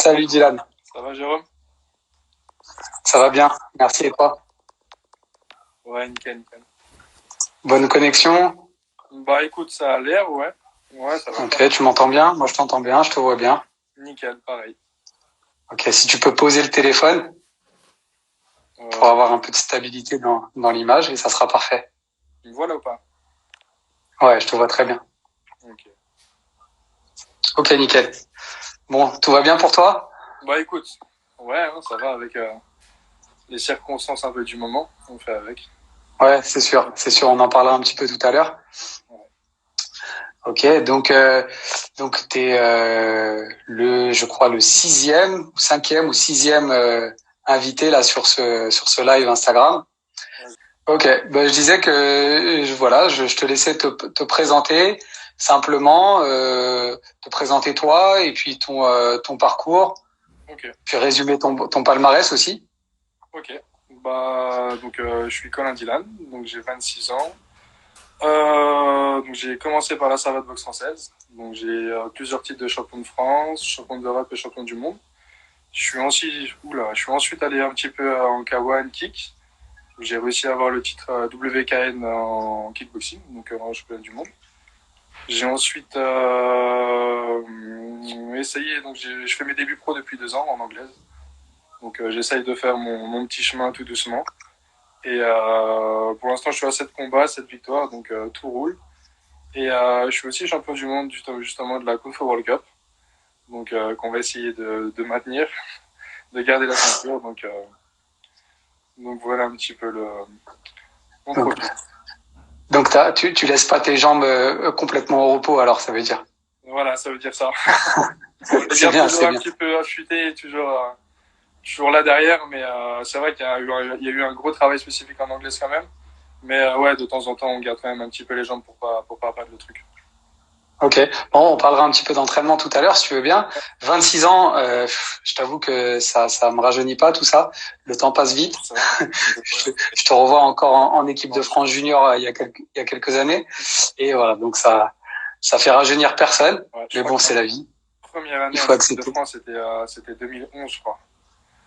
Salut Dylan, Ça va, Jérôme? ça va bien, merci et toi? Ouais, nickel, nickel. Bonne connexion? Bah écoute, ça a l'air, ouais. Ouais, ça va pas Ok, mal. tu m'entends bien? Moi je t'entends bien, je te vois bien. Nickel, pareil. Ok, si tu peux poser le téléphone pour Euh, avoir un peu de stabilité dans l'image et ça sera parfait. Tu me vois là ou pas? Ouais, je te vois très bien. Ok. Ok, nickel. Bon, tout va bien pour toi? Bah écoute, ouais, hein, ça va avec les circonstances un peu du moment. On fait avec. Ouais, c'est sûr, on en parlera un petit peu tout à l'heure. Ouais. Ok, donc t'es je crois le sixième, cinquième ou sixième invité là sur ce live Instagram. Ok, ben, je disais que voilà, je te laissais te présenter simplement, te présenter toi et puis ton parcours, Ok, puis résumer ton palmarès aussi. ok. Bah donc je suis Colin Dylan, donc j'ai 26 ans. Donc j'ai commencé par la savate boxe française. Donc j'ai plusieurs titres de champion de France, champion d'Europe et champion du monde. Je suis ensuite allé un petit peu en K1 kick. J'ai réussi à avoir le titre WKN en kickboxing, donc en championnat du monde. J'ai ensuite essayé, donc je fais mes débuts pro depuis 2 ans en anglaise. Donc j'essaye de faire mon petit chemin tout doucement. Et pour l'instant, je suis à 7 combats, 7 victoires, donc tout roule. Et je suis aussi champion du monde justement de la Kung Fu World Cup, donc qu'on va essayer de maintenir, de garder la ceinture. Donc voilà un petit peu mon Donc, profil. tu laisses pas tes jambes complètement au repos, alors ça veut dire. Voilà, ça veut dire ça. On les C'est garde bien, toujours c'est un bien. petit peu affûtés, toujours là derrière, mais c'est vrai qu'il y a eu un gros travail spécifique en anglais quand même. Mais ouais, de temps en temps, on garde quand même un petit peu les jambes pour pas perdre le truc. Ok, bon, on parlera un petit peu d'entraînement tout à l'heure si tu veux bien. 26 ans, je t'avoue que ça me rajeunit pas tout ça. Le temps passe vite. C'est vrai. Je te revois encore en équipe de France junior il y a quelques années. Et voilà, donc ça fait rajeunir personne. Ouais, je Mais crois bon, que c'est la vie. la première année Il en faut équipe de accepter. France, c'était 2011, je crois.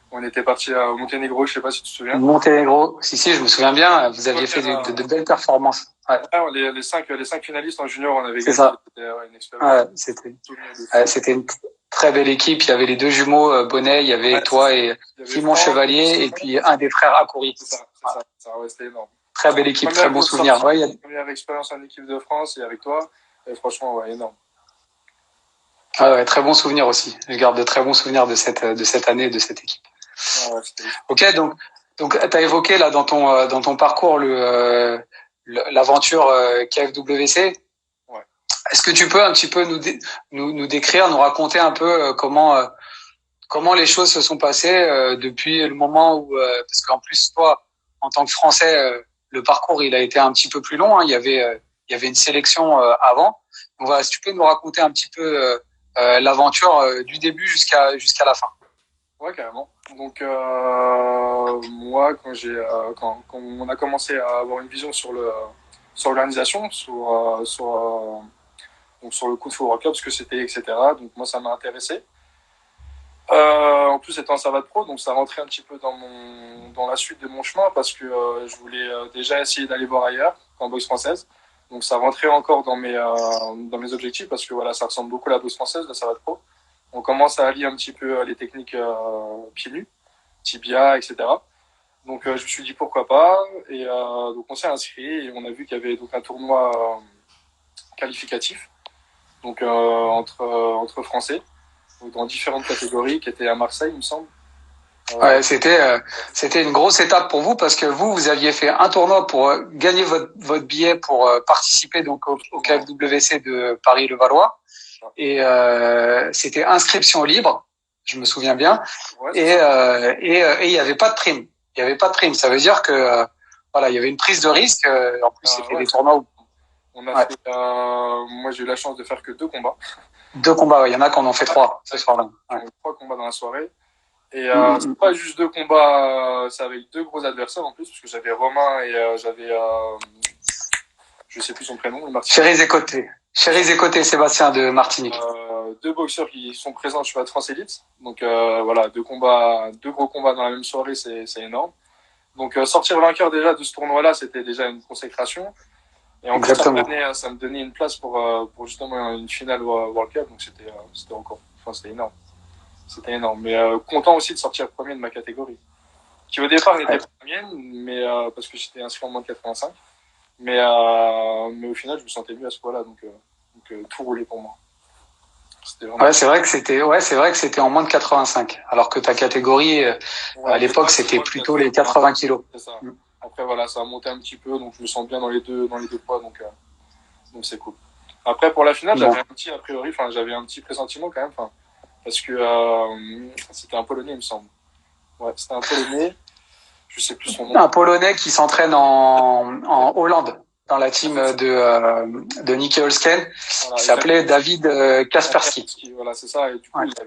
On était parti au Monténégro, je sais pas si tu te souviens. Monténégro, si, je me souviens bien, vous aviez fait Première, de belles performances. Ouais, ouais, les cinq finalistes en junior, on avait c'est gagné. ça. C'était ouais, une expérience, Ouais, un souvenir de fou. c'était une très belle équipe. Il y avait les deux jumeaux Bonnet, il y avait Ouais, c'est toi ça. et Il y avait Simon Franck, il y avait Chevalier et Simon. puis un des frères Accoury. C'est ça, c'est Ouais, ça. Ouais, c'était énorme. très belle équipe, très Première bon grosse souvenir. sortie, Ouais, première expérience en équipe de France et avec toi. Et franchement, ouais, énorme. ouais, très bon souvenir aussi. Je garde de très bons souvenirs de cette année, de cette équipe. Ah ouais, c'était. Ok, donc tu as évoqué là dans ton parcours l'aventure KFWC. Ouais. Est-ce que tu peux un petit peu nous décrire, nous raconter un peu comment les choses se sont passées depuis le moment où parce qu'en plus toi en tant que Français le parcours il a été un petit peu plus long, hein. Il y avait une sélection avant. Donc voilà, si tu peux nous raconter un petit peu l'aventure du début jusqu'à la fin. Ouais, carrément. Donc, moi, quand on a commencé à avoir une vision sur l'organisation, donc sur le coup de Football Club, ce que c'était, etc. Donc, moi, ça m'a intéressé. En plus, étant en savate pro, donc ça rentrait un petit peu dans la suite de mon chemin parce que je voulais déjà essayer d'aller voir ailleurs, en boxe française. Donc, ça rentrait encore dans mes objectifs parce que voilà, ça ressemble beaucoup à la boxe française, la savate pro. On commence à allier un petit peu les techniques pieds nus, tibia, etc. Donc je me suis dit pourquoi pas. Et donc on s'est inscrit et on a vu qu'il y avait donc un tournoi qualificatif, donc entre Français, donc dans différentes catégories, qui était à Marseille, il me semble. Ouais, c'était une grosse étape pour vous parce que vous aviez fait un tournoi pour gagner votre billet pour participer donc au KFWC de Paris-Levallois et c'était inscription libre, je me souviens bien, Ouais, et il y avait pas de prime. Il y avait pas de prime, ça veut dire que voilà, il y avait une prise de risque. En plus, c'était ouais, des tournois où on a ouais, fait. Moi, j'ai eu la chance de faire que 2 combats. deux combats. Ouais, il y en a qui en ont fait trois ce soir-là. Ouais. 3 combats dans la soirée. Et c'est Mm. pas juste 2 combats, c'est avec 2 gros adversaires en plus, parce que j'avais Romain et j'avais, je sais plus son prénom, Martin. Chéris et Côté. Chéri Zécoté, Sébastien de Martinique. Deux boxeurs qui sont présents sur la Transelite. Donc voilà, deux gros combats dans la même soirée, c'est énorme. Donc sortir vainqueur déjà de ce tournoi-là, c'était déjà une consécration. Et en plus, ça me donnait une place pour justement une finale World Cup. Donc c'était encore, enfin c'était énorme. C'était énorme. Mais content aussi de sortir premier de ma catégorie. Qui au départ n'était pas la mienne, mais parce que j'étais inscrit en moins de 85. Mais au final, je me sentais mieux à ce point-là. Donc tout roulait pour moi. Ouais, c'est vrai que c'était en moins de 85. Alors que ta catégorie, à l'époque, c'était plutôt les 80 kilos. C'est ça. Après, voilà, ça a monté un petit peu, donc je me sens bien dans les deux poids, donc c'est cool. Après, pour la finale, j'avais un petit pressentiment quand même, parce que c'était un Polonais, il me semble. Ouais, c'était un Polonais. Je sais plus son nom. Un Polonais qui s'entraîne en Hollande, dans la team de Nicky Holsken, qui s'appelait David Kaspersky. Voilà, c'est ça. Et du coup, il a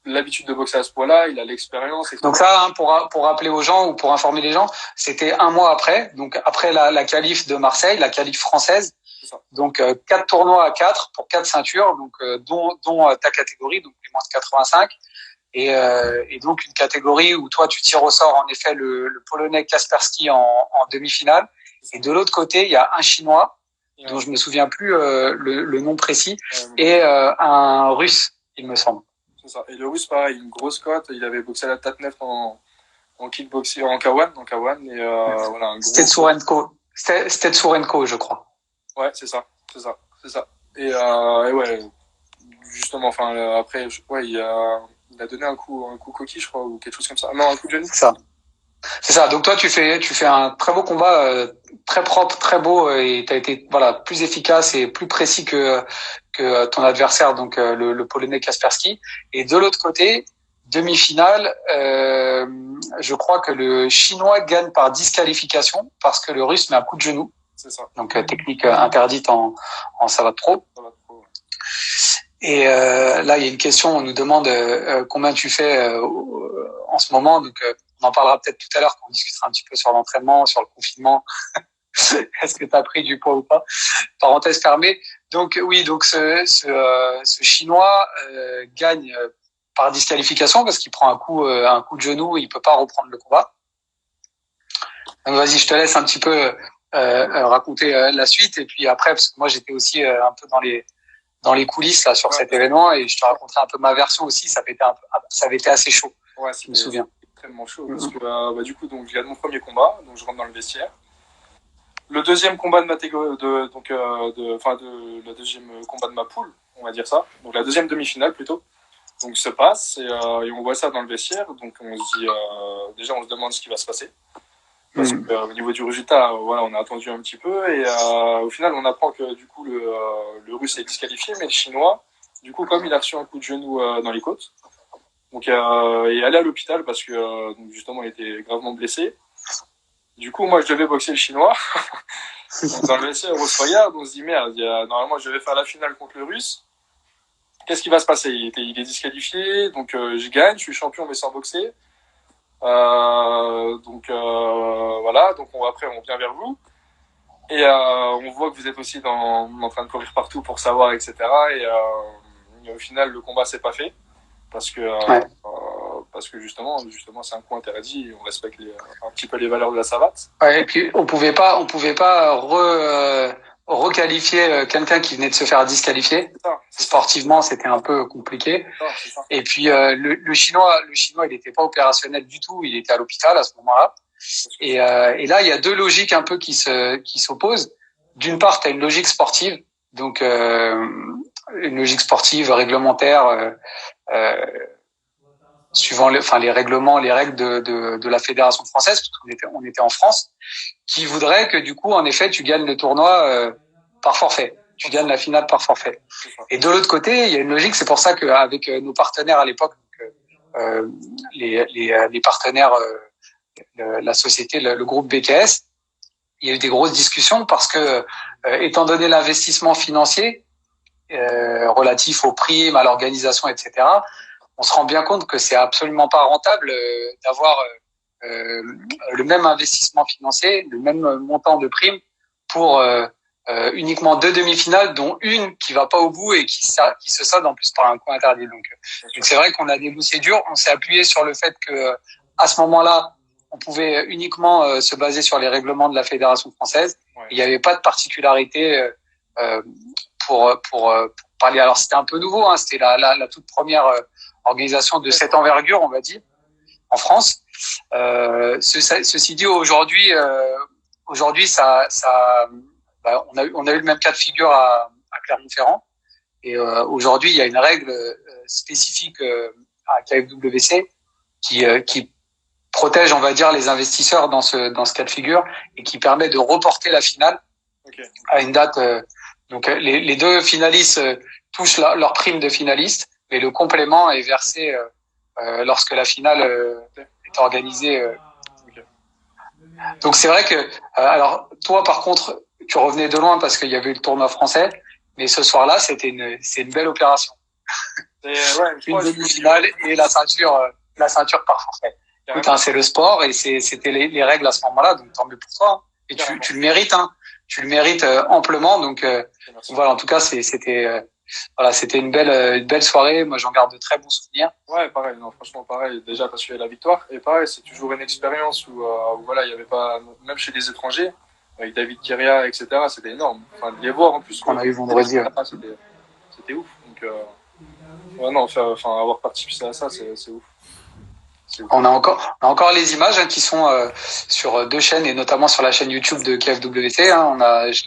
l'habitude de boxer à ce poids-là, il a l'expérience. Donc ça, pour rappeler aux gens ou pour informer les gens, c'était un mois après, donc après la qualif de Marseille, la qualif française. Donc 4 tournois à 4 pour 4 ceintures, donc dont ta catégorie, donc les moins de 85. Et donc une catégorie où toi tu tires au sort en effet le Polonais Kaspersky en demi-finale. Et de l'autre côté, il y a un Chinois dont je me souviens plus le nom précis et un Russe, il me semble. C'est ça. Et le Russe, pareil, une grosse cote. Il avait boxé à la Tatnef en kickboxing, en K1, et voilà, un gros. Stetsurenko, je crois. Ouais, c'est ça. Et ouais, justement, après, il a donné un coup coquille, je crois, ou quelque chose comme ça. Non, un coup de genou. C'est ça. Donc toi, tu fais un très beau combat, très propre, très beau, et t'as été plus efficace et plus précis que ton adversaire, donc le Polonais Kaspersky. Et de l'autre côté, demi-finale, je crois que le Chinois gagne par disqualification parce que le Russe met un coup de genou. C'est ça. Donc technique interdite en savate pro. Et là, il y a une question. On nous demande combien tu fais en ce moment. Donc on en parlera peut-être tout à l'heure quand on discutera un petit peu sur l'entraînement, sur le confinement. Est-ce que tu as pris du poids ou pas? Parenthèse fermée. Donc oui, donc ce Chinois gagne par disqualification parce qu'il prend un coup de genou, il peut pas reprendre le combat. Donc vas-y, je te laisse un petit peu raconter la suite, et puis après, parce que moi j'étais aussi un peu dans les coulisses là sur cet événement, et je te raconterai un peu ma version aussi. Ça avait été assez chaud. Ouais, je me souviens. Extrêmement chaud parce que du coup, donc je gagne mon premier combat, donc je rentre dans le vestiaire. Le deuxième combat de ma le deuxième combat de ma poule, on va dire ça. Donc la deuxième demi-finale plutôt. Donc se passe et on voit ça dans le vestiaire. Donc on se dit déjà, on se demande ce qui va se passer. Parce que au niveau du résultat, voilà, on a attendu un petit peu, et au final, on apprend que du coup le Russe est disqualifié, mais le Chinois, du coup, comme il a reçu un coup de genou dans les côtes, donc est allé à l'hôpital parce que donc justement, il était gravement blessé. Du coup, moi, je devais boxer le Chinois. Dans le vestiaire, on se regarde, on se dit merde, normalement, je vais faire la finale contre le Russe. Qu'est-ce qui va se passer? Il est disqualifié, donc je gagne, je suis champion, mais sans boxer. Voilà, donc après on vient vers vous et on voit que vous êtes aussi en train de courir partout pour savoir, etc. Et au final le combat s'est pas fait parce que justement c'est un coup interdit et on respecte un petit peu les valeurs de la savate. Ouais, et puis on pouvait pas requalifier quelqu'un qui venait de se faire disqualifier. Sportivement, c'était un peu compliqué. C'est ça. Et puis le Chinois, il n'était pas opérationnel du tout. Il était à l'hôpital à ce moment-là. Et là, il y a deux logiques un peu qui s'opposent. D'une part, tu as une logique sportive, donc une logique sportive réglementaire, suivant les règlements, les règles de la fédération française, parce qu'on était en France, qui voudrait que du coup, en effet, tu gagnes le tournoi par forfait. Tu gagnes la finale par forfait. Et de l'autre côté, il y a une logique. C'est pour ça qu'avec nos partenaires à l'époque, les partenaires, la société, le groupe BKS, il y a eu des grosses discussions parce que, étant donné l'investissement financier relatif aux primes, à l'organisation, etc., on se rend bien compte que c'est absolument pas rentable d'avoir le même investissement financier, le même montant de primes pour uniquement 2 demi-finales, dont une qui va pas au bout et qui se solde en plus par un coup interdit. Donc c'est vrai qu'on a négocié dur. On s'est appuyé sur le fait que à ce moment-là, on pouvait uniquement se baser sur les règlements de la Fédération française. Ouais. Il n'y avait pas de particularité pour parler. Alors c'était un peu nouveau, hein, c'était la toute première organisation de cette envergure, on va dire, en France. Ceci dit, aujourd'hui, on a eu le même cas de figure à Clermont-Ferrand. Et aujourd'hui, il y a une règle spécifique à KFWC qui protège, on va dire, les investisseurs dans ce cas de figure et qui permet de reporter la finale à une date. Donc les deux finalistes touchent leur prime de finaliste, mais le complément est versé lorsque la finale est organisée. Donc c'est vrai que alors toi par contre tu revenais de loin parce qu'il y avait eu le tournoi français, mais ce soir-là c'est une belle opération. Une demi-finale et la ceinture par forfait. Écoute, hein, c'est le sport et c'était les règles à ce moment-là, donc tant mieux pour toi. Hein. Et tu le mérites, hein. Tu le mérites amplement. Donc voilà, en tout cas c'était une belle soirée. Moi j'en garde de très bons souvenirs. Ouais, pareil, non, franchement pareil. Déjà parce qu'il y a la victoire et pareil, c'est toujours une expérience où voilà, il y avait pas, même chez les étrangers, avec David Kiria, etc. C'était énorme. Enfin de les voir en plus. On a eu vendredi. C'était ouf. Donc ouais, non, enfin avoir participé à ça, c'est ouf. On a encore les images qui sont sur deux chaînes et notamment sur la chaîne YouTube de KFWT. Hein, je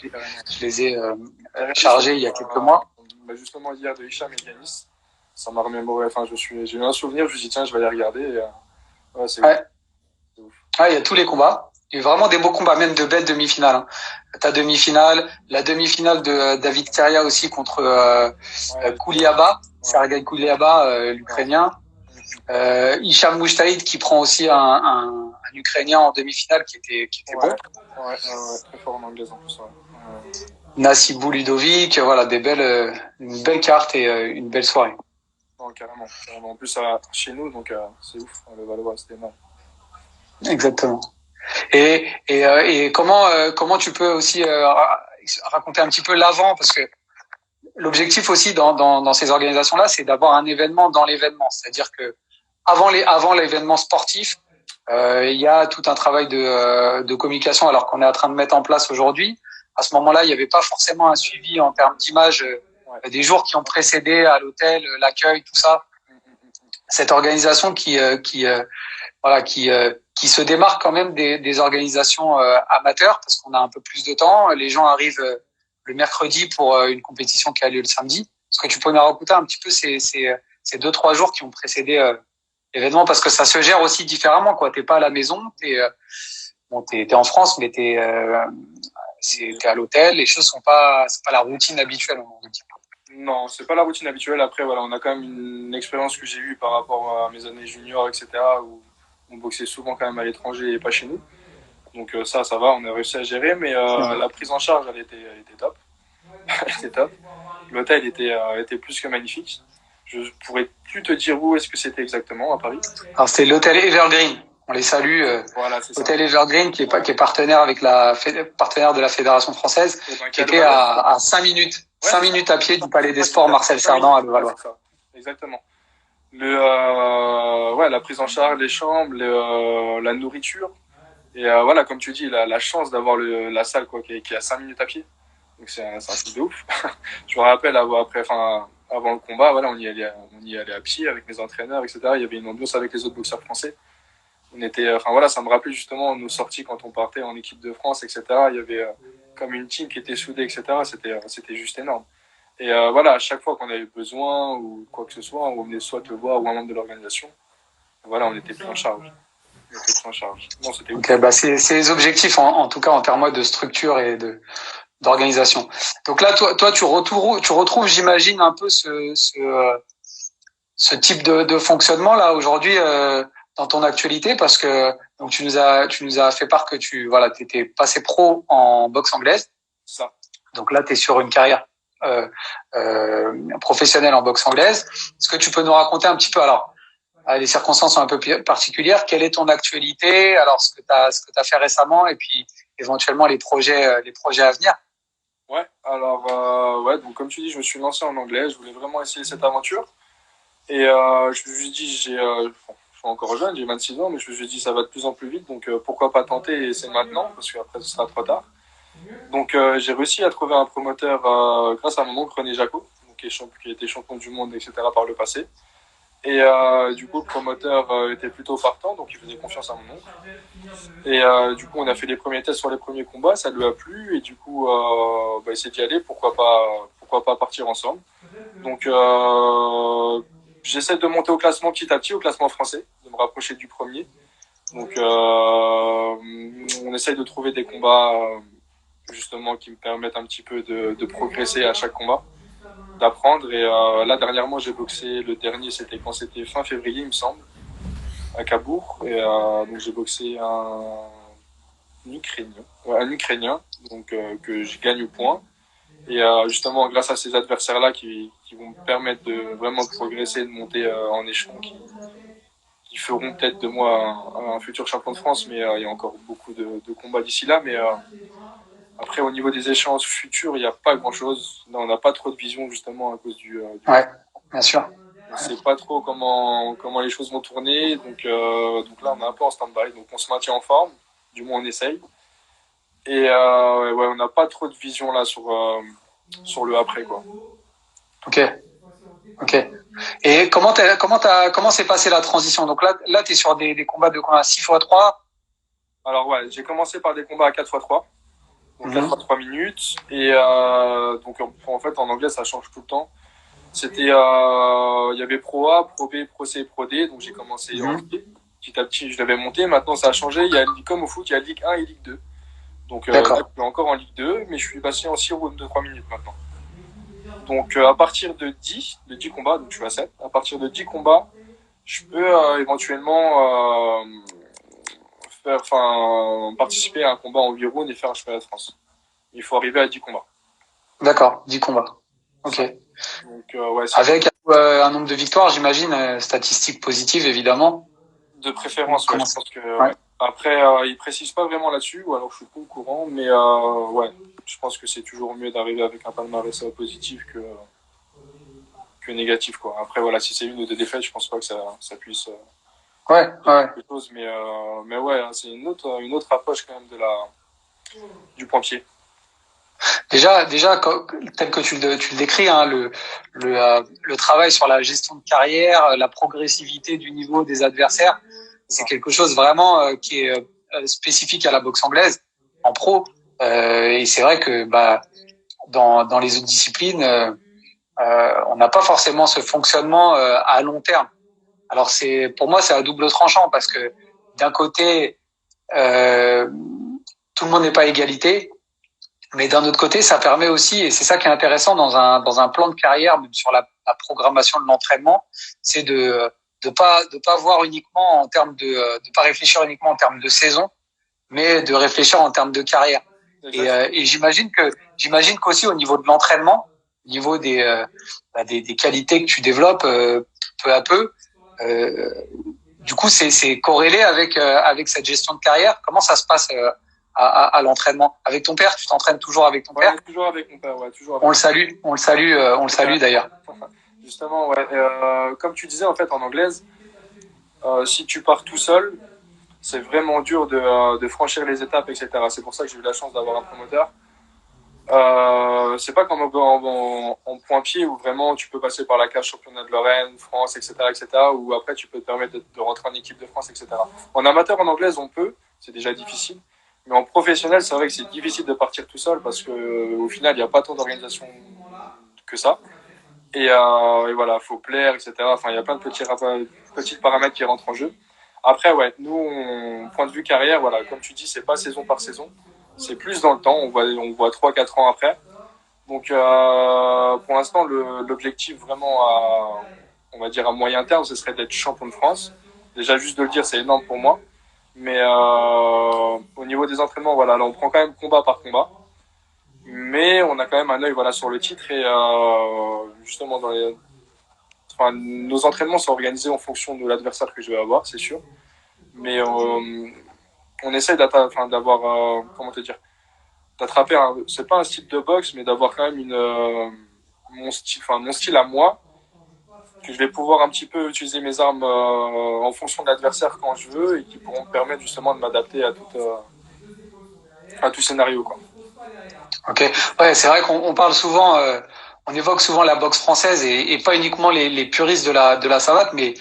les ai chargées il y a quelques mois. Justement hier de Hicham et Yanis, ça m'a remémoré. Enfin, j'ai eu un souvenir. Je me suis dit tiens, je vais aller regarder. Et, ouais, c'est ouf. Ouais, il y a tous les combats. Il y a eu vraiment des beaux combats, même de belles demi-finales. Hein. Ta demi-finale, la demi-finale de David Teria aussi contre Kouliaba, Sergei Kouliaba, l'Ukrainien. Hicham Mujtahid qui prend aussi un Ukrainien en demi-finale qui était bon. Ouais, très fort en anglais en plus. Nassibou Ludovic, voilà, une belle carte et une belle soirée. Non, carrément. En plus, chez nous, donc c'est ouf. Le Valois, c'était énorme. Exactement. Et comment tu peux aussi raconter un petit peu l'avant, parce que l'objectif aussi dans ces organisations-là, c'est d'avoir un événement dans l'événement. C'est-à-dire que avant l'événement sportif, il y a tout un travail de communication, alors qu'on est en train de mettre en place aujourd'hui. À ce moment-là, il n'y avait pas forcément un suivi en termes d'image des jours qui ont précédé à l'hôtel, l'accueil, tout ça. Cette organisation qui se démarque quand même des organisations amateurs parce qu'on a un peu plus de temps. Les gens arrivent le mercredi pour une compétition qui a lieu le samedi. Est-ce que tu peux nous raconter un petit peu ces 2-3 jours qui ont précédé l'événement, parce que ça se gère aussi différemment, quoi. T'es pas à la maison, t'es en France, mais t'es à l'hôtel. Les choses c'est pas la routine habituelle, on va dire. Non, c'est pas la routine habituelle. Après, voilà, on a quand même une expérience que j'ai eue par rapport à mes années juniors, etc., où on boxait souvent quand même à l'étranger et pas chez nous. Donc ça va, on a réussi à gérer, mais la prise en charge, elle était top. Elle était top. L'hôtel était plus que magnifique. Je pourrais plus te dire où est-ce que c'était exactement à Paris. Alors c'était l'hôtel Evergreen. On les salue. Voilà, l'hôtel Evergreen qui est partenaire avec partenaire de la Fédération française, qui était à 5 minutes. 5 minutes à pied du Palais des Sports Marcel Cerdan à Levallois. Exactement. La prise en charge, les chambres, la nourriture. Et voilà, comme tu dis, la chance d'avoir la salle qui est à 5 minutes à pied. Donc c'est un truc de ouf. Je me rappelle avant le combat, voilà, on y allait à pied avec mes entraîneurs, etc. Il y avait une ambiance avec les autres boxeurs français. Ça me rappelait justement nos sorties quand on partait en équipe de France, etc. Il y avait comme une team qui était soudée, etc. C'était juste énorme. Et à chaque fois qu'on avait besoin ou quoi que ce soit, on venait soit te voir ou un membre de l'organisation. Voilà, on était pris en charge. Non, c'était ouf. Okay, c'est les objectifs en tout cas en termes de structure et d'organisation. Donc là, toi, tu retrouves, j'imagine, un peu ce type de fonctionnement là aujourd'hui dans ton actualité, parce que donc tu nous as fait part que tu étais passé pro en boxe anglaise. Ça. Donc là, tu es sur une carrière professionnelle en boxe anglaise. Est-ce que tu peux nous raconter un petit peu, alors les circonstances sont un peu particulières, quelle est ton actualité, alors ce que tu as fait récemment et puis éventuellement les projets à venir? Ouais, alors, ouais, donc comme tu dis, je me suis lancé en anglais. Je voulais vraiment essayer cette aventure. Et je me suis dit, bon, je suis encore jeune, j'ai 26 ans, mais je me suis dit, ça va de plus en plus vite. Donc, pourquoi pas tenter et c'est maintenant, parce qu'après, ce sera trop tard. Donc, j'ai réussi à trouver un promoteur grâce à mon oncle René Jacot, donc, qui a été champion du monde, etc. par le passé. Et du coup, le promoteur était plutôt partant, donc il faisait confiance à mon oncle. Et du coup, on a fait les premiers tests sur les premiers combats, ça lui a plu, et du coup, il s'est dit, allez, pourquoi pas partir ensemble. Donc, j'essaie de monter au classement petit à petit, au classement français, de me rapprocher du premier. Donc, on essaye de trouver des combats justement qui me permettent un petit peu de progresser à chaque combat, d'apprendre. Et là, dernièrement, j'ai boxé. Le dernier, c'était quand c'était fin février, il me semble, à Cabourg. Et donc, j'ai boxé un Ukrainien, donc que je gagne au point. Et justement, grâce à ces adversaires-là qui vont me permettre de vraiment progresser, de monter en échelon, qui feront peut-être de moi un futur champion de France, mais il y a encore beaucoup de combats d'ici là. Mais après, au niveau des échéances futures, il n'y a pas grand-chose. On n'a pas trop de vision, justement, à cause du... Ouais, bien sûr. On ne sait pas trop comment les choses vont tourner. Donc là, on est un peu en stand-by. Donc on se maintient en forme, du moins on essaye. Et ouais, on n'a pas trop de vision là sur le après, quoi. Ok, ok. Et comment s'est passée la transition? Donc là, tu es sur des combats de combats 6x3. Alors ouais, j'ai commencé par des combats à 4x3. Donc 4 x 3 minutes. Et donc en fait, en anglais, ça change tout le temps. C'était, il y avait Pro A, Pro B, Pro C, Pro D. Donc j'ai commencé en D. Petit à petit, je l'avais monté. Maintenant, ça a changé. Il y a, comme au foot, il y a Ligue 1 et Ligue 2. Donc là, je suis encore en Ligue 2, mais je suis passé en 6 rounds de 3 minutes maintenant. Donc à partir de 10 combats, donc je suis à 7, à partir de 10 combats, je peux éventuellement participer à un combat en 8 rounds et faire un championnat de France. Il faut arriver à 10 combats. D'accord, 10 combats. Ok. Donc, ouais, avec un nombre de victoires, j'imagine, statistiques positives, évidemment. De préférence, ouais, je pense que... Ouais. Après, ils précisent pas vraiment là-dessus, ou alors je suis pas au courant, mais ouais, je pense que c'est toujours mieux d'arriver avec un palmarès positif que négatif, quoi. Après, voilà, si c'est une ou deux défaites, je pense pas que ça puisse... ouais. Quelque chose, mais ouais, hein, c'est une autre approche quand même du point-pied. Déjà, tel que tu le décris, hein, le travail sur la gestion de carrière, la progressivité du niveau des adversaires, c'est quelque chose vraiment qui est spécifique à la boxe anglaise en pro. Et c'est vrai que dans les autres disciplines, on n'a pas forcément ce fonctionnement à long terme. Alors pour moi c'est à double tranchant parce que d'un côté tout le monde n'est pas à égalité. Mais d'un autre côté, ça permet aussi, et c'est ça qui est intéressant dans un plan de carrière, même sur la programmation de l'entraînement, c'est de pas voir uniquement en termes de pas réfléchir uniquement en termes de saison, mais de réfléchir en termes de carrière. Et j'imagine qu'aussi au niveau de l'entraînement, au niveau des qualités que tu développes peu à peu, du coup c'est corrélé avec cette gestion de carrière. Comment ça se passe à l'entraînement avec ton père? Tu t'entraînes toujours avec ton père? Toujours avec mon père, ouais, toujours avec on le salue d'ailleurs. Justement, ouais, comme tu disais en fait en anglaise, si tu pars tout seul, c'est vraiment dur de franchir les étapes, etc. C'est pour ça que j'ai eu la chance d'avoir un promoteur. C'est pas comme en point-pied où vraiment tu peux passer par la cage championnat de Lorraine, France, etc., où après tu peux te permettre de rentrer en équipe de France, etc. En amateur en anglaise, on peut, c'est déjà difficile. Mais en professionnel, c'est vrai que c'est difficile de partir tout seul parce que au final, il n'y a pas tant d'organisation que ça. Et voilà, faut plaire, etc. Enfin, il y a plein de petits paramètres qui rentrent en jeu. Après, ouais, nous, point de vue carrière, voilà, comme tu dis, c'est pas saison par saison. C'est plus dans le temps. On voit 3-4 ans après. Donc, pour l'instant, l'objectif vraiment on va dire à moyen terme, ce serait d'être champion de France. Déjà, juste de le dire, c'est énorme pour moi. Mais au niveau des entraînements, voilà, là, on prend quand même combat par combat. Mais on a quand même un œil voilà, sur le titre et justement nos entraînements sont organisés en fonction de l'adversaire que je vais avoir, c'est sûr. Mais on essaie d'avoir, comment te dire, d'attraper c'est pas un style de boxe, mais d'avoir quand même mon style à moi, que je vais pouvoir un petit peu utiliser mes armes en fonction de l'adversaire quand je veux et qui pourront me permettre justement de m'adapter à tout scénario, quoi. Ok. Ouais, c'est vrai qu'on parle souvent, on évoque souvent la boxe française et pas uniquement les puristes de la savate, mais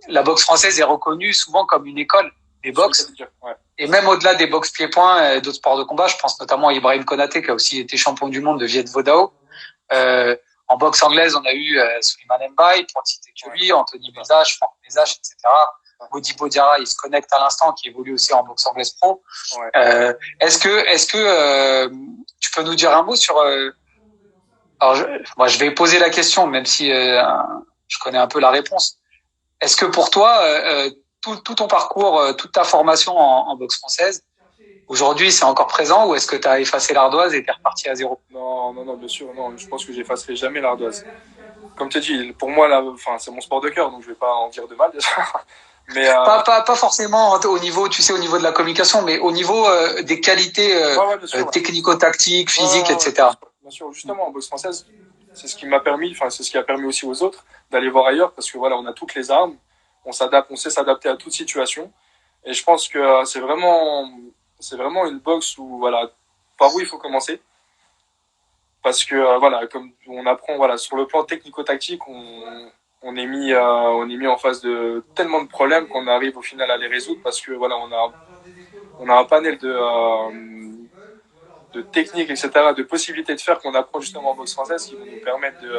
la boxe française est reconnue souvent comme une école des boxes. Ouais. Et même au-delà des box pieds-points et d'autres sports de combat, je pense notamment à Ibrahim Konaté qui a aussi été champion du monde de Viet Vo Dao. En boxe anglaise, on a eu Suleiman Mbaye, pour ne citer que lui, Anthony Bézage, Franck Bézage, etc. Modi Bodiara, il se connecte à l'instant, qui évolue aussi en boxe anglaise pro. Ouais. Est-ce que tu peux nous dire un mot sur alors moi je vais poser la question, même si je connais un peu la réponse. Est-ce que pour toi, tout ton parcours, toute ta formation en boxe française, aujourd'hui, c'est encore présent ou est-ce que tu as effacé l'ardoise et tu es reparti à zéro? Non, bien sûr, non. Je pense que j'effacerai jamais l'ardoise. Comme tu as dit, pour moi, c'est mon sport de cœur, donc je vais pas en dire de mal déjà. Mais pas forcément au niveau, tu sais, au niveau de la communication, mais au niveau des qualités technico-tactiques, physiques, etc. Bien sûr, justement, en boxe française, c'est ce qui m'a permis, c'est ce qui a permis aussi aux autres d'aller voir ailleurs, parce que voilà, on a toutes les armes, on sait s'adapter à toute situation. Et je pense que c'est vraiment une boxe où, voilà, par où il faut commencer. Parce que, voilà, comme on apprend, voilà, sur le plan technico-tactique, on est mis en face de tellement de problèmes qu'on arrive au final à les résoudre parce que, voilà, on a un panel de techniques, etc., de possibilités de faire qu'on apprend justement en boxe française qui vont nous permettre de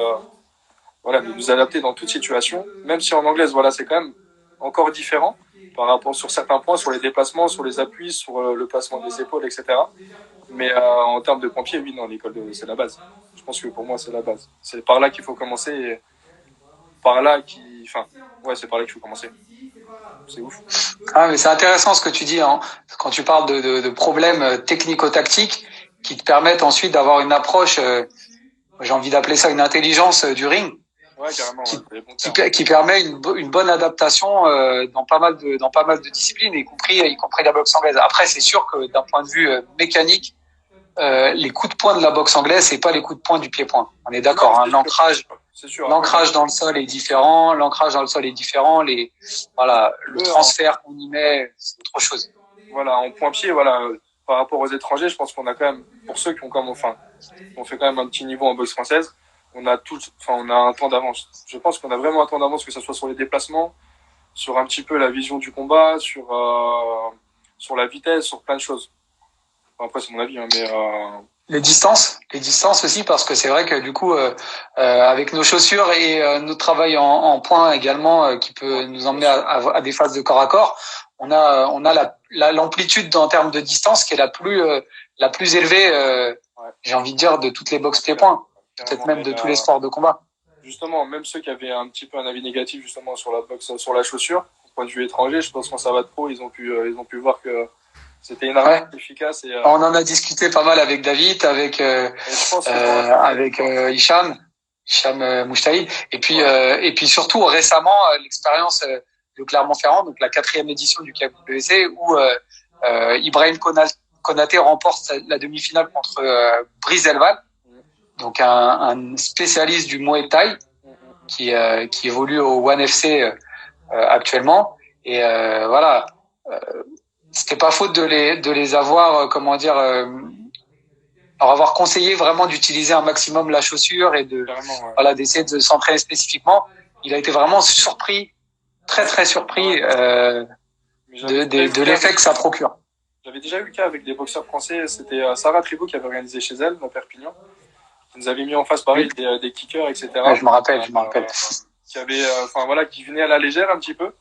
nous adapter dans toute situation. Même si en anglaise, voilà, c'est quand même encore différent par rapport sur certains points, sur les déplacements, sur les appuis, sur le placement des épaules, etc. Mais en termes de pompiers, oui, non, c'est la base. Je pense que pour moi, c'est la base. C'est par là qu'il faut commencer. Et c'est par là qu'il faut commencer. C'est ouf. Ah, mais c'est intéressant ce que tu dis, hein, quand tu parles de problèmes technico-tactiques qui te permettent ensuite d'avoir une approche, j'ai envie d'appeler ça une intelligence du ring. Ouais, carrément, qui permet une bonne adaptation dans pas mal de disciplines, y compris la boxe anglaise. Après, c'est sûr que d'un point de vue mécanique, les coups de poing de la boxe anglaise, c'est pas les coups de poing du pied-point. On est d'accord. Hein, l'ancrage dans le sol est différent. L'ancrage dans le sol est différent. Le transfert qu'on y met, c'est autre chose. Voilà, en point-pied, voilà. Par rapport aux étrangers, je pense qu'on a quand même, pour ceux qui ont on fait quand même un petit niveau en boxe française, on a un temps d'avance. Je pense qu'on a vraiment un temps d'avance, que ce soit sur les déplacements, sur un petit peu la vision du combat, sur la vitesse, sur plein de choses. Enfin, après, c'est mon avis, hein, mais les distances aussi, parce que c'est vrai que du coup, avec nos chaussures et notre travail en point également, qui peut nous emmener à des phases de corps à corps, on a l'amplitude en termes de distance qui est la plus élevée, j'ai envie de dire, de toutes les boxes pieds-points, peut-être même de tous les sports de combat. Justement, même ceux qui avaient un petit peu un avis négatif justement sur la boxe, sur la chaussure, au point de vue étranger, je pense qu'en savate pro, ils ont pu voir que c'était une arme efficace. Et, on en a discuté pas mal avec David, avec Hicham Mouchtaïd, et puis surtout récemment l'expérience de Clermont-Ferrand, donc la 4e édition du KWC, où Ibrahim Konaté remporte la demi-finale contre Brice Elval, donc un spécialiste du Muay Thai qui évolue au One FC actuellement, et voilà. C'était pas faute de les avoir, leur avoir conseillé vraiment d'utiliser un maximum la chaussure et d'essayer de s'entraîner spécifiquement. Il a été vraiment surpris, très très surpris de l'effet que ça procure. J'avais déjà eu le cas avec des boxeurs français, c'était Sarah Tribou qui avait organisé chez elle, à Perpignan. Qui nous avait mis en face pareil des kickers, etc. Ouais, je me rappelle. Qui venaient à la légère un petit peu.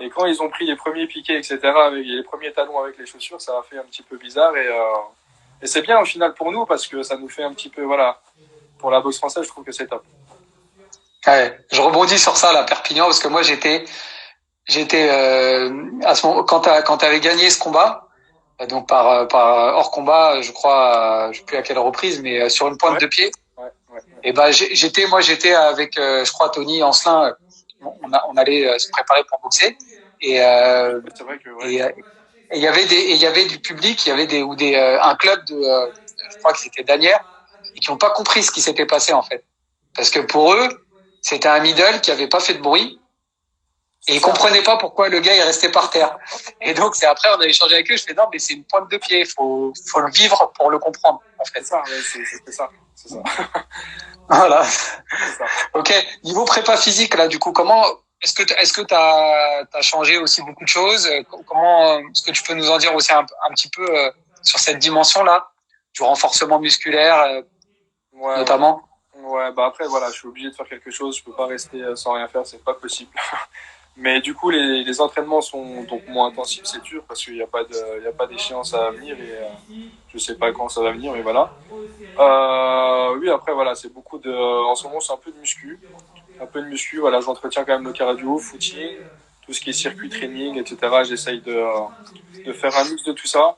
Et quand ils ont pris les premiers piquets, etc., avec les premiers talons avec les chaussures, ça a fait un petit peu bizarre. Et c'est bien au final pour nous parce que ça nous fait un petit peu, voilà, pour la boxe française, je trouve que c'est top. Ouais, je rebondis sur ça, là, Perpignan, parce que moi, j'étais à ce moment, quand t'avais gagné ce combat, donc par hors combat, je crois, je sais plus à quelle reprise, mais sur une pointe de pied. Et j'étais avec, je crois, Tony Ancelin. On allait se préparer pour boxer. Et Et il y avait du public, il y avait un club je crois que c'était d'Anières, et qui n'ont pas compris ce qui s'était passé en fait. Parce que pour eux, c'était un middle qui avait pas fait de bruit, et ils comprenaient pas pourquoi le gars est resté par terre. Et donc c'est après on a échangé avec eux, je fais non mais c'est une pointe de pied, faut le vivre pour le comprendre en fait. C'est ça, ouais, c'est ça. Voilà. C'est ça. Ok. Niveau prépa physique là, du coup, comment est-ce que t'as changé aussi beaucoup de choses? Comment est-ce que tu peux nous en dire aussi un petit peu sur cette dimension là du renforcement musculaire notamment? Ouais, bah après voilà, je suis obligé de faire quelque chose, je peux pas rester sans rien faire, c'est pas possible. Mais du coup, les entraînements sont donc moins intensifs, c'est sûr, parce qu'il n'y a pas d'échéance à venir et je sais pas quand ça va venir, mais voilà. Oui, après voilà, c'est beaucoup en ce moment, c'est un peu de muscu. Voilà, j'entretiens quand même le cardio, footing, tout ce qui est circuit training, etc. J'essaye de faire un mix de tout ça,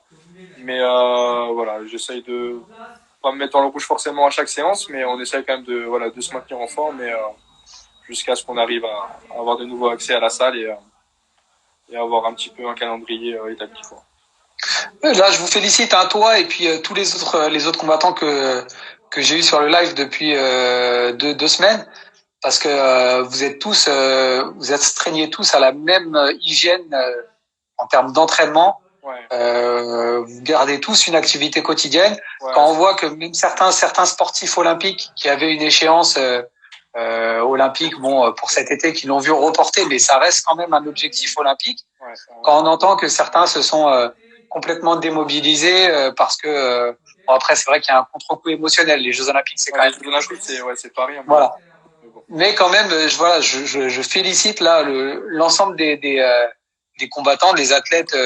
mais voilà, j'essaye de pas me mettre dans le rouge forcément à chaque séance, mais on essaye quand même de se maintenir en forme jusqu'à ce qu'on arrive à avoir de nouveau accès à la salle et avoir un petit peu un calendrier établi, quoi. Là, je vous félicite, hein, toi et puis tous les autres combattants que j'ai eu sur le live depuis deux semaines, parce que vous êtes tous, vous astreignez tous à la même hygiène en termes d'entraînement. Ouais. Vous gardez tous une activité quotidienne. Ouais, Quand on voit que même certains sportifs olympiques qui avaient une échéance olympique, bon, pour cet été, qui l'ont vu reporter, mais ça reste quand même un objectif olympique. ouais. Quand on entend que certains se sont complètement démobilisés parce que bon, après c'est vrai qu'il y a un contre-coup émotionnel. Les Jeux Olympiques c'est quand même. Les Jeux Olympiques c'est pas rien. Voilà. Mais quand même, je félicite là l'ensemble des combattants, des athlètes,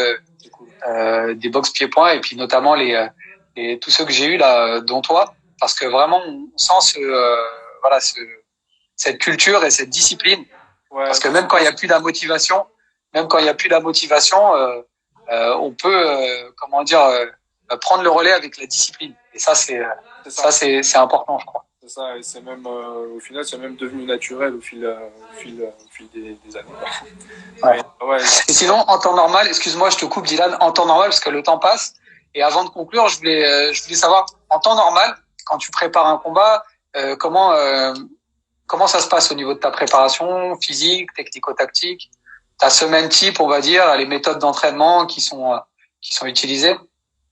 des box pieds-points et puis notamment tous ceux que j'ai eu là, dont toi, parce que vraiment on sent cette culture et cette discipline. Ouais, parce que même quand il n'y a plus de motivation, on peut prendre le relais avec la discipline. Et ça c'est important, je crois. C'est ça, et c'est même au final c'est même devenu naturel au fil des années. Ouais. Ouais. Et sinon en temps normal, excuse-moi je te coupe Dylan, en temps normal parce que le temps passe. Et avant de conclure, je voulais savoir en temps normal quand tu prépares un combat, comment ça se passe au niveau de ta préparation physique, technico-tactique, ta semaine type, on va dire, les méthodes d'entraînement qui sont utilisées?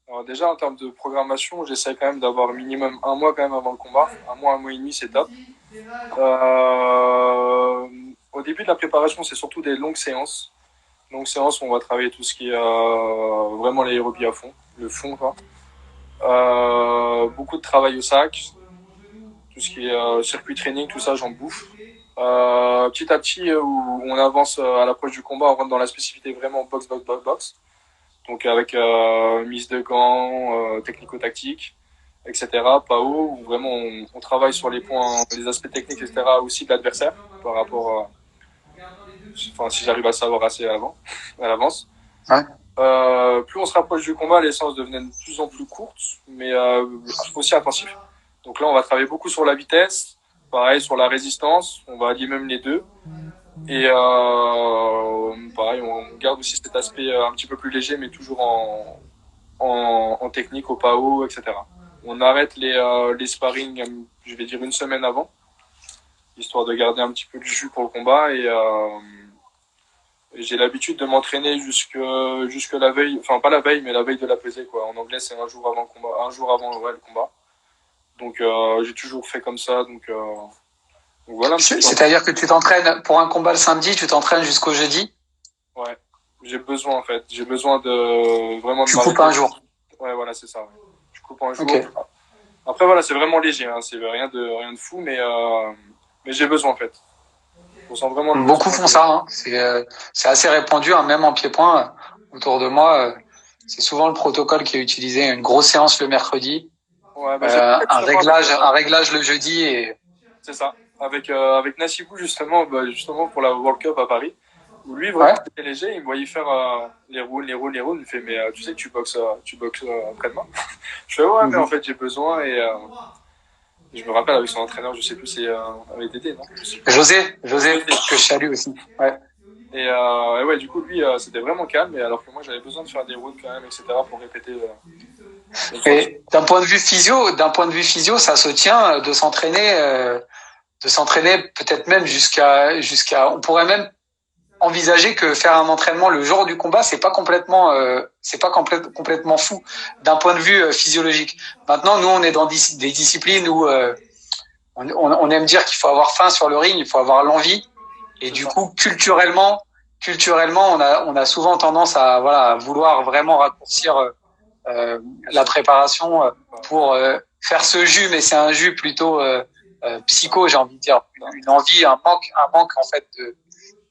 Alors déjà, en termes de programmation, j'essaie quand même d'avoir minimum un mois quand même avant le combat. Un mois et demi, c'est top. Au début de la préparation, c'est surtout des longues séances. Longues séances où on va travailler tout ce qui est vraiment l'aérobie à fond, le fond, quoi. Beaucoup de travail au sac, tout ce qui est circuit training, tout ça, j'en bouffe. Petit à petit, où on avance à l'approche du combat, on rentre dans la spécificité vraiment box. Donc avec mise de gants, technico-tactique, etc. PAO, où vraiment on travaille sur les points, les aspects techniques, etc. aussi de l'adversaire par rapport si j'arrive à savoir assez à l'avance. Ouais. Plus on se rapproche du combat, les séances deviennent de plus en plus courtes, mais aussi intensives. Donc là, on va travailler beaucoup sur la vitesse, pareil sur la résistance, on va allier même les deux. Et pareil, on garde aussi cet aspect un petit peu plus léger, mais toujours en technique, au PAO, etc. On arrête les sparring, je vais dire une semaine avant, histoire de garder un petit peu du jus pour le combat. Et j'ai l'habitude de m'entraîner jusque la veille, enfin pas la veille, mais la veille de la pesée, quoi. En anglais, c'est un jour avant le combat, un jour avant le combat. Donc j'ai toujours fait comme ça, donc voilà. C'est-à-dire que tu t'entraînes pour un combat le samedi, tu t'entraînes jusqu'au jeudi? Ouais, j'ai besoin en fait. J'ai besoin de vraiment. Tu coupes un jour. Ouais, voilà, c'est ça. Ouais. Je coupe un jour. Okay. Après voilà, c'est vraiment léger, hein. C'est rien de fou, mais j'ai besoin en fait. On sent vraiment. Beaucoup font ça. Hein. C'est assez répandu, hein, même en pied-point autour de moi. C'est souvent le protocole qui est utilisé. Une grosse séance le mercredi, ouais, un réglage le jeudi et. C'est ça. Avec Nassibou justement pour la World Cup à Paris, où lui vraiment c'était léger, il me voyait faire les rounds, il me fait mais tu sais que tu boxes après-demain. Je fais ouais mais en fait j'ai besoin et je me rappelle avec son entraîneur, je sais plus c'est avec Dédé, non? José que je salue aussi. Ouais. Et ouais, du coup, lui, c'était vraiment calme, et alors que moi, j'avais besoin de faire des rounds quand même, etc., pour répéter. Et d'un point de vue physio, ça se tient de s'entraîner peut-être même on pourrait même envisager que faire un entraînement le jour du combat, c'est pas complètement fou d'un point de vue physiologique. Maintenant, nous, on est dans des disciplines où on aime dire qu'il faut avoir faim sur le ring, il faut avoir l'envie. Et du coup, culturellement, on a souvent tendance à à vouloir vraiment raccourcir la préparation pour faire ce jus, mais c'est un jus plutôt psycho, j'ai envie de dire, une envie, un manque en fait de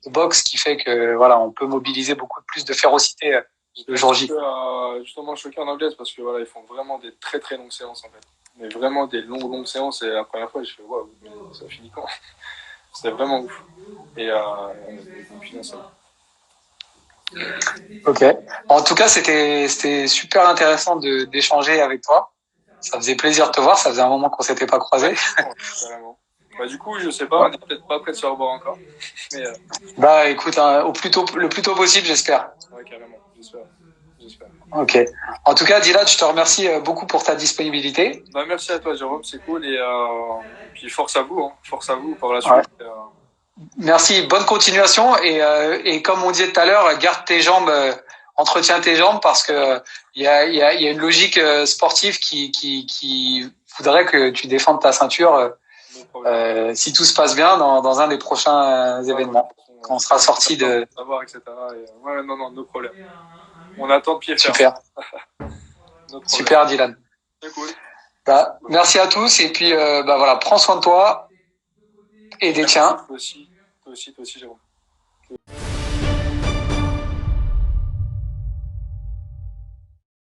boxe qui fait que on peut mobiliser beaucoup plus de férocité le jour J. Justement choqué en anglaise parce que voilà, ils font vraiment des très très longues séances en fait. Mais vraiment des longues séances, et la première fois je fais waouh, mais ça finit quand? C'était vraiment ouf. Et puis non, ça. Ok. En tout cas, c'était super intéressant d'échanger avec toi. Ça faisait plaisir de te voir. Ça faisait un moment qu'on s'était pas croisés. Carrément. Bah, du coup, je sais pas, on est peut-être pas prêt de se revoir encore. Mais, bah écoute, hein, le plus tôt possible, j'espère. Ouais, carrément. J'espère. Ok. En tout cas, Dylan, je te remercie beaucoup pour ta disponibilité. Bah, merci à toi, Jérôme, c'est cool. Et puis force à vous, hein. Force à vous pour la suite. Ouais. Merci, bonne continuation. Et comme on disait tout à l'heure, garde tes jambes, entretiens tes jambes parce que il y a une logique sportive qui voudrait que tu défendes ta ceinture si tout se passe bien dans un des prochains événements. Quand on sera sorti de... Savoir, etc. Et, ouais, non, no problème. On attend de pied ferme. Super. Super, Dylan. C'est cool. Bah, merci à tous et puis prends soin de toi et des tiens. Toi aussi, Jérôme.